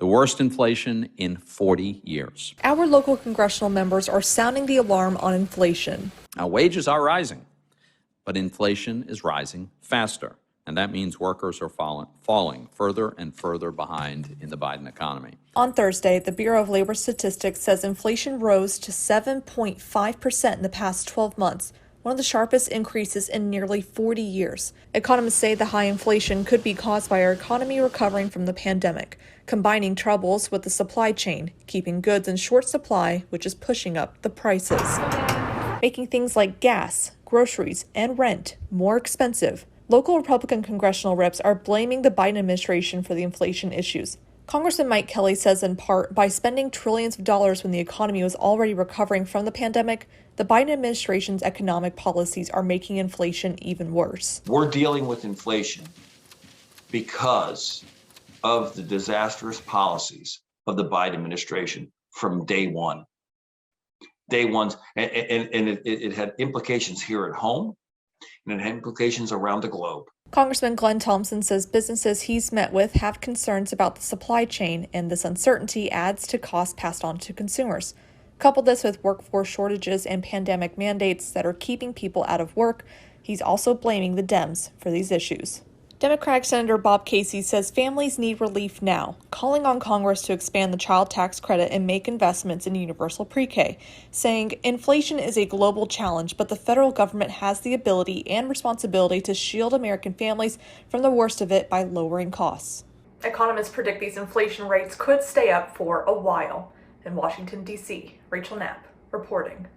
the worst inflation in 40 years. Our local congressional members are sounding the alarm on inflation. Now, wages are rising, but inflation is rising faster. And that means workers are falling further and further behind in the Biden economy. On Thursday, the Bureau of Labor Statistics says inflation rose to 7.5% in the past 12 months, one of the sharpest increases in nearly 40 years. Economists say the high inflation could be caused by our economy recovering from the pandemic, combining troubles with the supply chain, keeping goods in short supply, which is pushing up the prices, making things like gas, groceries, and rent more expensive. Local Republican congressional reps are blaming the Biden administration for the inflation issues. Congressman Mike Kelly says in part, by spending trillions of dollars when the economy was already recovering from the pandemic, the Biden administration's economic policies are making inflation even worse. We're dealing with inflation because of the disastrous policies of the Biden administration from day one. Day one's, and it had implications here at home, and it had implications around the globe. Congressman Glenn Thompson says businesses he's met with have concerns about the supply chain, and this uncertainty adds to costs passed on to consumers. Couple this with workforce shortages and pandemic mandates that are keeping people out of work, he's also blaming the Dems for these issues. Democratic Senator Bob Casey says families need relief now, calling on Congress to expand the child tax credit and make investments in universal pre-K, saying inflation is a global challenge, but the federal government has the ability and responsibility to shield American families from the worst of it by lowering costs. Economists predict these inflation rates could stay up for a while. In Washington, D.C., Rachel Knapp reporting.